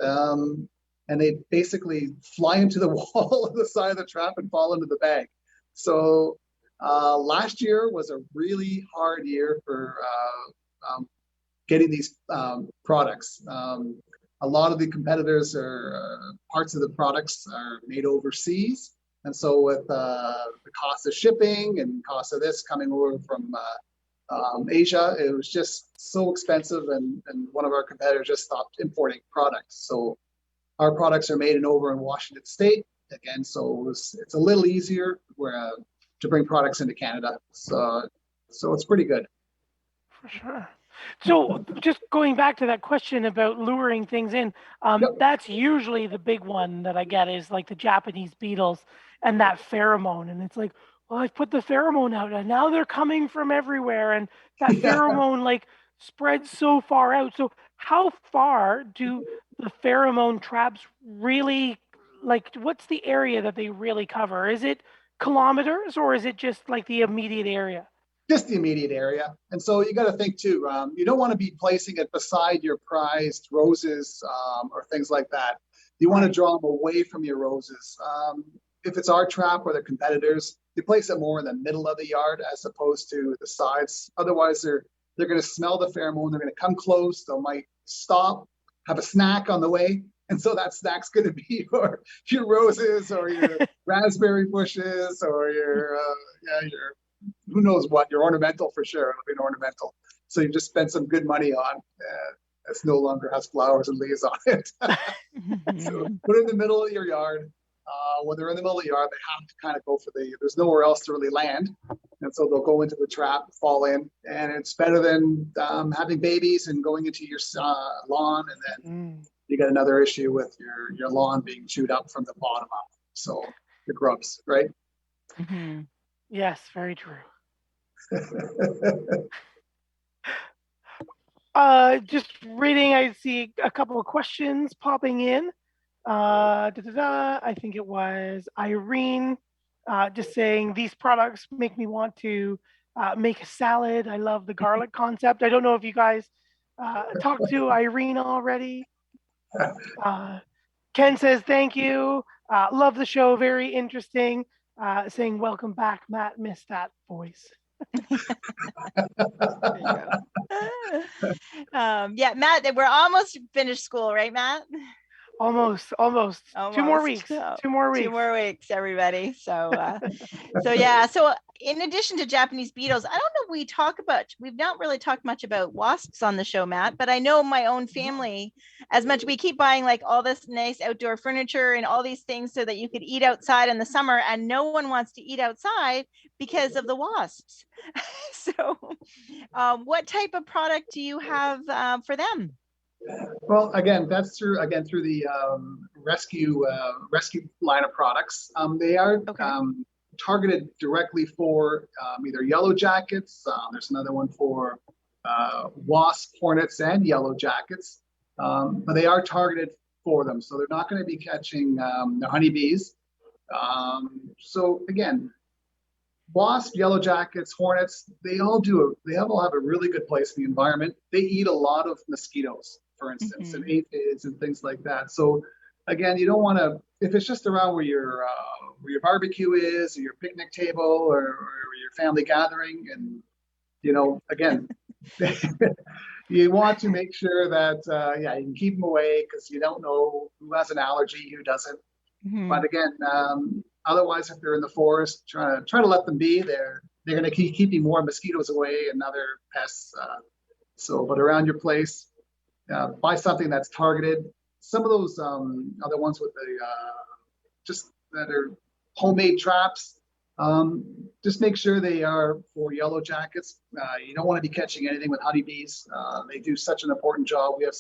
Speaker 4: And they basically fly into the wall of the side of the trap and fall into the bag. So last year was a really hard year for getting these products. A lot of the competitors parts of the products are made overseas. And so with the cost of shipping and cost of this coming over from Asia, it was just so expensive. And one of our competitors just stopped importing products. So our products are made over in Washington State again, so it's a little easier to bring products into Canada. So it's pretty good.
Speaker 3: For sure. So just going back to that question about luring things in,
Speaker 4: Yep.
Speaker 3: that's usually the big one that I get is like the Japanese beetles and that pheromone. And it's like, well, I put the pheromone out and now they're coming from everywhere. And that
Speaker 4: Yeah.
Speaker 3: pheromone like spreads so far out. So how far do the pheromone traps really, like, what's the area that they really cover? Is it kilometers or is it just like the immediate area?
Speaker 4: Just the immediate area. And so you got to think too, you don't want to be placing it beside your prized roses or things like that. You want to draw them away from your roses. If it's our trap or the competitors, you place it more in the middle of the yard as opposed to the sides. Otherwise, they're going to smell the pheromone. They're going to come close. They might stop, have a snack on the way. And so that snack's going to be your roses or your raspberry bushes or your who knows what, your ornamental for sure. It'll be an ornamental. So you just spend some good money on. It no longer has flowers and leaves on it. So put it in the middle of your yard. When they're in the middle of the yard, they have to kind of go for there's nowhere else to really land. And so they'll go into the trap, fall in, and it's better than having babies and going into your lawn, and then you get another issue with your lawn being chewed up from the bottom up. So the grubs, right?
Speaker 3: Mm-hmm. Yes, very true. Just reading, I see a couple of questions popping in. I think it was Irene just saying these products make me want to make a salad. I love the garlic concept. I don't know if you guys talked to Irene already. Ken says thank you. Love the show. Very interesting. Saying welcome back, Matt. Missed that voice.
Speaker 2: Yeah, Matt, we're almost finished school, right, Matt?
Speaker 3: Almost. 2 more weeks. 2 more weeks.
Speaker 2: 2 more weeks, everybody. So, yeah. So, in addition to Japanese beetles, I don't know. We've not really talked much about wasps on the show, Matt. But I know my own family, as much we keep buying like all this nice outdoor furniture and all these things so that you could eat outside in the summer, and no one wants to eat outside because of the wasps. So, what type of product do you have for them?
Speaker 4: Well, again, that's through the rescue line of products. They are targeted directly for either yellow jackets. There's another one for wasp, hornets, and yellow jackets. But they are targeted for them, so they're not going to be catching the honeybees. So again, wasp, yellow jackets, hornets, they all have a really good place in the environment. They eat a lot of mosquitoes, for instance, and aphids and things like that. So again, you don't want to, if it's just around where your barbecue is, or your picnic table, or your family gathering, and again, you want to make sure that you can keep them away, because you don't know who has an allergy, who doesn't. But again, otherwise, if they're in the forest, try to let them be. They're going to keep keeping more mosquitoes away and other pests. But around your place, buy something that's targeted. Some of those other ones with that are homemade traps. Just make sure they are for yellow jackets. You don't want to be catching anything with honeybees. They do such an important job. We have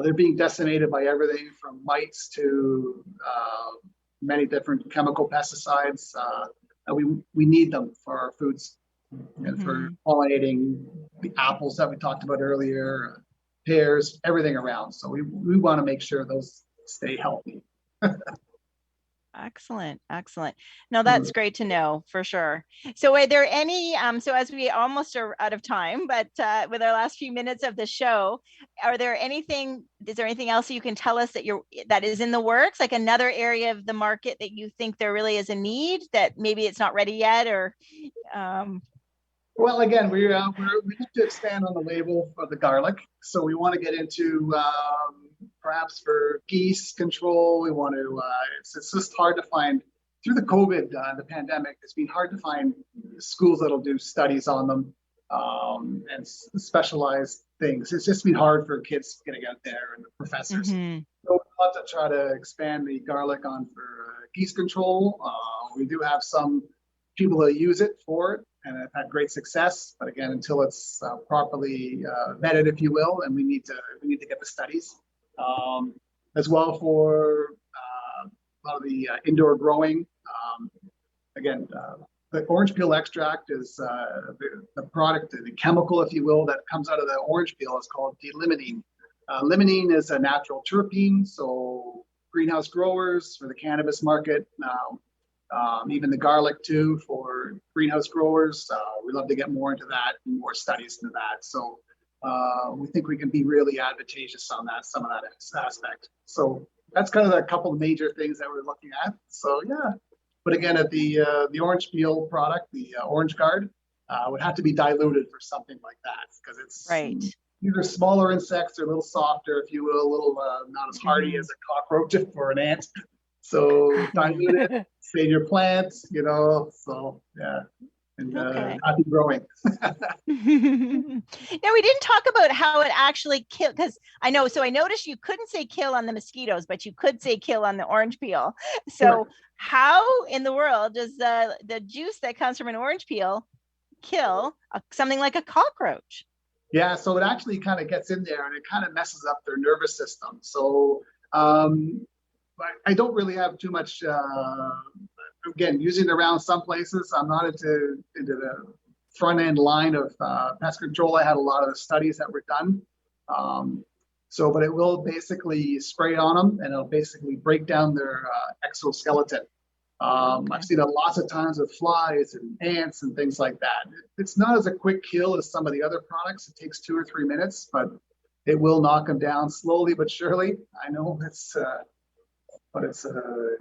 Speaker 4: they're being decimated by everything from mites to many different chemical pesticides. We need them for our foods and for pollinating the apples that we talked about earlier, pears, everything around. So we want to make sure those stay healthy.
Speaker 2: Excellent. No, that's great to know for sure. So are there any, so as we almost are out of time, but with our last few minutes of the show, is there anything else you can tell us that is in the works, like another area of the market that you think there really is a need that maybe it's not ready yet, or?
Speaker 4: Well, again, we need to expand on the label for the garlic. So we want to get into perhaps for geese control. We want to, it's just hard to find through the COVID, the pandemic. It's been hard to find schools that'll do studies on them and specialized things. It's just been hard for kids getting out there and the professors. So we want to try to expand the garlic on for geese control. We do have some people that use it for it and have had great success. But again, until it's properly vetted, if you will, and we need to get the studies. As well for a lot of the indoor growing. The orange peel extract is the product, the chemical, if you will, that comes out of the orange peel is called D-limonene. Limonene is a natural terpene, so greenhouse growers for the cannabis market, even the garlic too for greenhouse growers. We love to get more into that and more studies into that. So we think we can be really advantageous on some of that aspect. So that's kind of a couple of major things that we're looking at. So yeah, but again, at the orange peel product, the orange guard would have to be diluted for something like that, because it's
Speaker 2: right.
Speaker 4: These are smaller insects, they're a little softer, if you will, a little not as hardy as a cockroach or an ant. So dilute it, save your plants, So yeah. and
Speaker 2: Okay.
Speaker 4: happy growing.
Speaker 2: Now, we didn't talk about how it actually kills, because I noticed you couldn't say kill on the mosquitoes, but you could say kill on the orange peel. So
Speaker 4: Sure.
Speaker 2: how in the world does the juice that comes from an orange peel kill something like a cockroach?
Speaker 4: Yeah, so it actually kind of gets in there and it kind of messes up their nervous system. So I don't really have too much, again, using it around some places. I'm not into the front end line of pest control. I had a lot of the studies that were done. But it will basically spray on them and it'll basically break down their exoskeleton.
Speaker 2: Okay.
Speaker 4: I've seen it lots of times with flies and ants and things like that. It's not as a quick kill as some of the other products. It takes 2 or 3 minutes, but it will knock them down slowly but surely. I know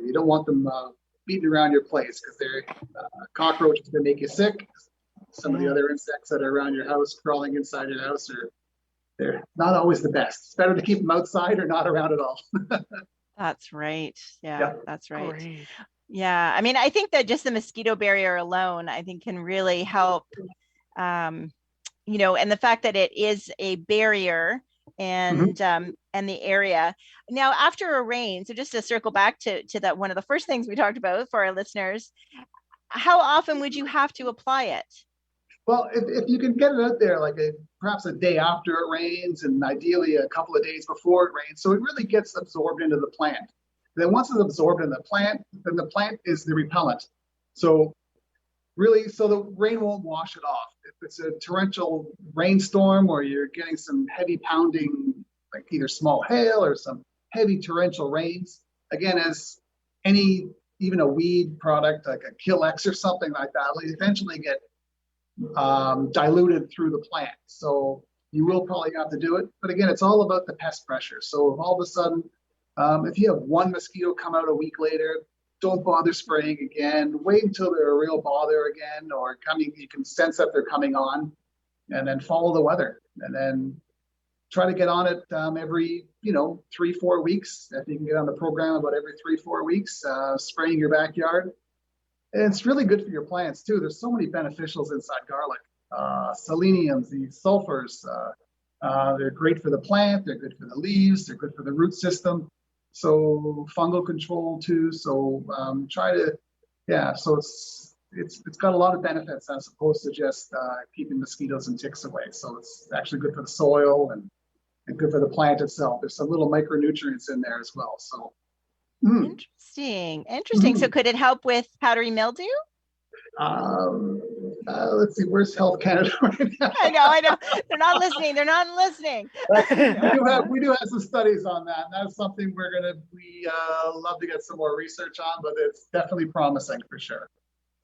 Speaker 4: you don't want them beating around your place, because they're cockroaches that make you sick. Some of the other insects that are around your house, crawling inside your house, they're not always the best. It's better to keep them outside or not around at all.
Speaker 2: That's right. Yeah,
Speaker 4: Yeah.
Speaker 2: that's right.
Speaker 3: Great.
Speaker 2: Yeah, I mean, I think that just the mosquito barrier alone, I think, can really help. And the fact that it is a barrier and the area. Now, after a rain, so just to circle back to that, one of the first things we talked about for our listeners, how often would you have to apply it?
Speaker 4: Well, if you can get it out there like perhaps a day after it rains, and ideally a couple of days before it rains, so it really gets absorbed into the plant. Then once it's absorbed in the plant, then the plant is the repellent. So really, so the rain won't wash it off. If it's a torrential rainstorm or you're getting some heavy pounding, like either small hail or some heavy torrential rains, again, as even a weed product like a Kill X or something like that, will eventually get diluted through the plant. So you will probably have to do it. But again, it's all about the pest pressure. So if all of a sudden, if you have one mosquito come out a week later, don't bother spraying again. Wait until they're a real bother again, or you can sense that they're coming on, and then follow the weather. And then try to get on it every 3-4 weeks. If you can get on the program about every 3-4 weeks, spraying your backyard. And it's really good for your plants too. There's so many beneficials inside garlic. Seleniums, the sulfurs, they're great for the plant, they're good for the leaves, they're good for the root system. So fungal control too. So so it's got a lot of benefits as opposed to just keeping mosquitoes and ticks away. So it's actually good for the soil and good for the plant itself. There's some little micronutrients in there as well. So
Speaker 2: Interesting. So could it help with powdery mildew?
Speaker 4: Let's see, where's Health Canada right now?
Speaker 2: I know. They're not listening.
Speaker 4: We do have some studies on that. And that's something we love to get some more research on, but it's definitely promising for sure.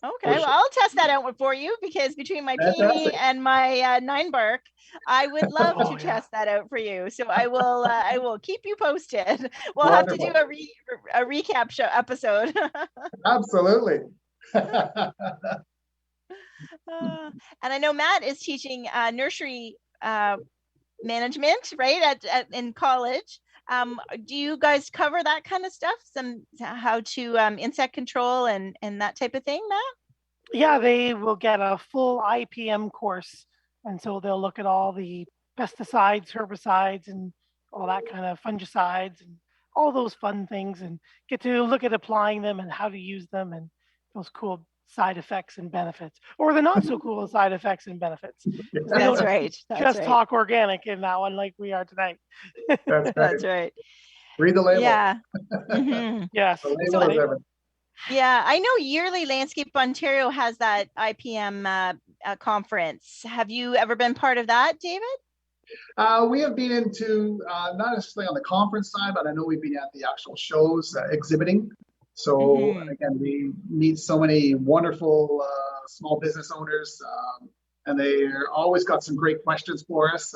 Speaker 2: Okay, well, I'll test that out for you, because between my peony and my 9-bark, I would love to test that out for you. So I will keep you posted. We'll have to do a recap show episode.
Speaker 4: Absolutely.
Speaker 2: And I know Matt is teaching nursery management, right, in college. Do you guys cover that kind of stuff? How to insect control and that type of thing, Matt?
Speaker 3: Yeah, they will get a full IPM course. And so they'll look at all the pesticides, herbicides, and all that kind of fungicides and all those fun things, and get to look at applying them and how to use them and those cool side effects and benefits, or the not so cool side effects and benefits.
Speaker 2: That's right.
Speaker 3: Talk organic in that one, like we are tonight.
Speaker 2: That's right.
Speaker 4: Read the label.
Speaker 2: Yeah.
Speaker 3: Yes.
Speaker 2: Yeah, I know yearly Landscape Ontario has that IPM conference. Have you ever been part of that, David?
Speaker 4: We have been into, not necessarily on the conference side, but I know we've been at the actual shows exhibiting. So again, we meet so many wonderful small business owners, and they're always got some great questions for us.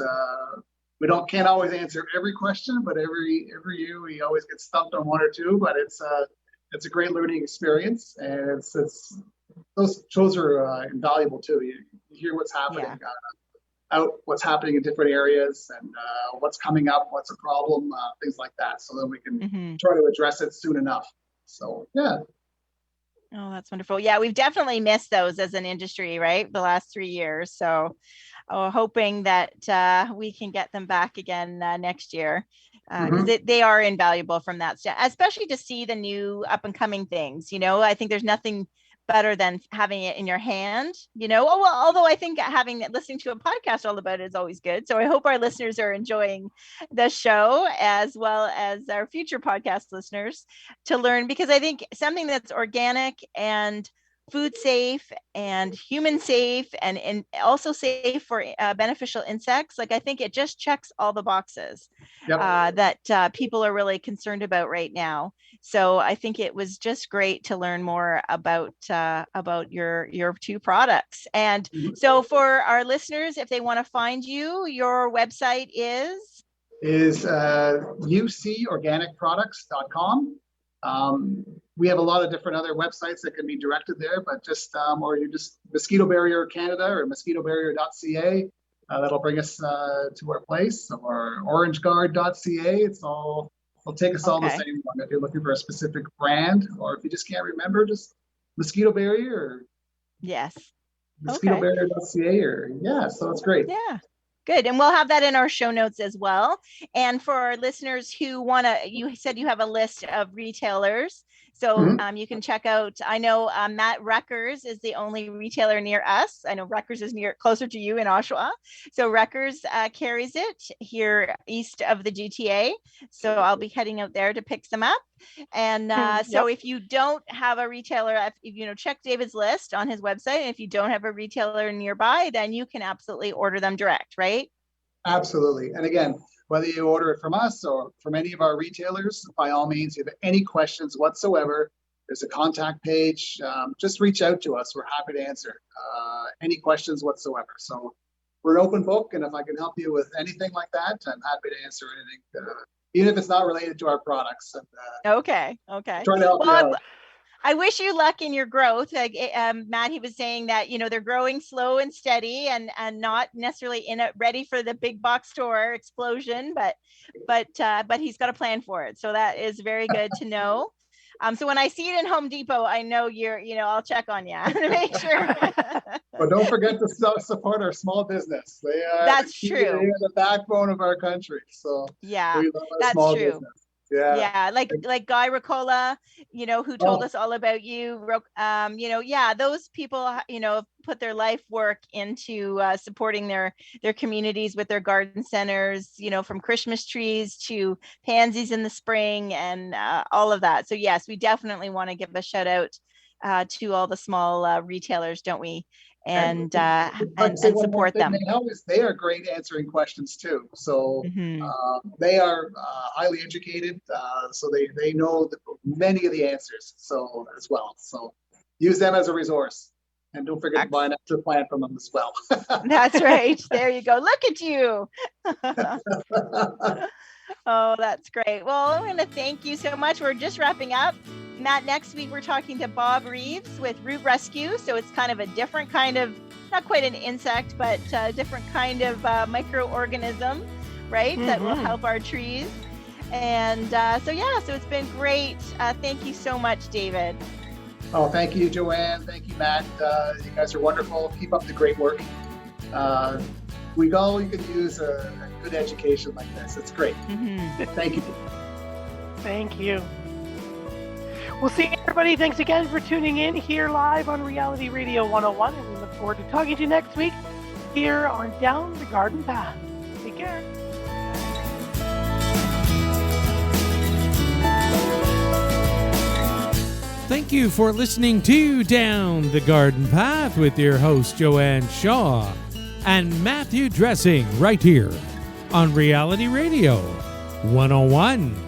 Speaker 4: We can't always answer every question, but every year we always get stumped on one or two. But it's a great learning experience, and those shows are invaluable too. You hear what's happening what's happening in different areas, and what's coming up, what's a problem, things like that, so that we can try to address it soon enough. So
Speaker 2: Oh, that's wonderful. Yeah, we've definitely missed those as an industry, right? The last 3 years. So hoping that we can get them back again next year, because they are invaluable from that, especially to see the new up and coming things. I think there's nothing better than having it in your hand, although I think listening to a podcast all about it is always good. So I hope our listeners are enjoying the show as well as our future podcast listeners to learn, because I think something that's organic and food safe and human safe and also safe for beneficial insects, I think it just checks all the boxes that people are really concerned about right now. So I think it was just great to learn more about your two products. And so for our listeners, if they want to find you, your website is ucorganicproducts.com. We have a lot of different other websites that can be directed there, but or you just Mosquito Barrier Canada or mosquitobarrier.ca. That'll bring us to our place, or orangeguard.ca. It'll take us all the same one. If you're looking for a specific brand, or if you just can't remember, just Mosquito Barrier or mosquitobarrier.ca so it's great. Yeah. Good. And we'll have that in our show notes as well. And for our listeners who you said you have a list of retailers. So you can check out, I know Matt Reckers is the only retailer near us. I know Reckers is closer to you in Oshawa. So Reckers carries it here east of the GTA. So I'll be heading out there to pick some up. And so if you don't have a retailer, check David's list on his website. And if you don't have a retailer nearby, then you can absolutely order them direct, right?
Speaker 4: Absolutely. And again, whether you order it from us or from any of our retailers, by all means, if you have any questions whatsoever, there's a contact page. Just reach out to us. We're happy to answer any questions whatsoever. So we're an open book, and if I can help you with anything like that, I'm happy to answer anything, even if it's not related to our products. And,
Speaker 2: okay.
Speaker 4: Trying to help you out.
Speaker 2: I wish you luck in your growth. Matt, he was saying that, they're growing slow and steady and not necessarily ready for the big box store explosion, but he's got a plan for it. So that is very good to know. So when I see it in Home Depot, I know I'll check on you to make sure.
Speaker 4: But don't forget to support our small business.
Speaker 2: That's true.
Speaker 4: They are the backbone of our country. So
Speaker 2: yeah,
Speaker 4: we love our
Speaker 2: that's
Speaker 4: small
Speaker 2: true.
Speaker 4: business. Yeah,
Speaker 2: like Guy Ricola, who told us all about you. Those people, put their life work into supporting their communities with their garden centers, from Christmas trees to pansies in the spring and all of that. So yes, we definitely want to give a shout out to all the small retailers, don't we? And support them.
Speaker 4: They are great answering questions too. So they are highly educated, so they know many of the answers. So as well, so use them as a resource, and don't forget to buy an extra plant from them as well.
Speaker 2: That's right. There you go. Look at you. Oh, that's great. Well, I'm going to thank you so much. We're just wrapping up. Matt, next week we're talking to Bob Reeves with Root Rescue. So it's kind of a different kind of, not quite an insect, but a different kind of microorganism, right? That will help our trees. And so it's been great. Thank you so much, David.
Speaker 4: Oh, thank you, Joanne. Thank you, Matt. You guys are wonderful. Keep up the great work. We could use a good education like this. It's great. Thank you.
Speaker 3: Thank you. We'll see everybody. Thanks again for tuning in here live on Reality Radio 101. And we look forward to talking to you next week here on Down the Garden Path. Take care.
Speaker 1: Thank you for listening to Down the Garden Path with your host, Joanne Shaw and Matthew Dressing, right here on Reality Radio 101.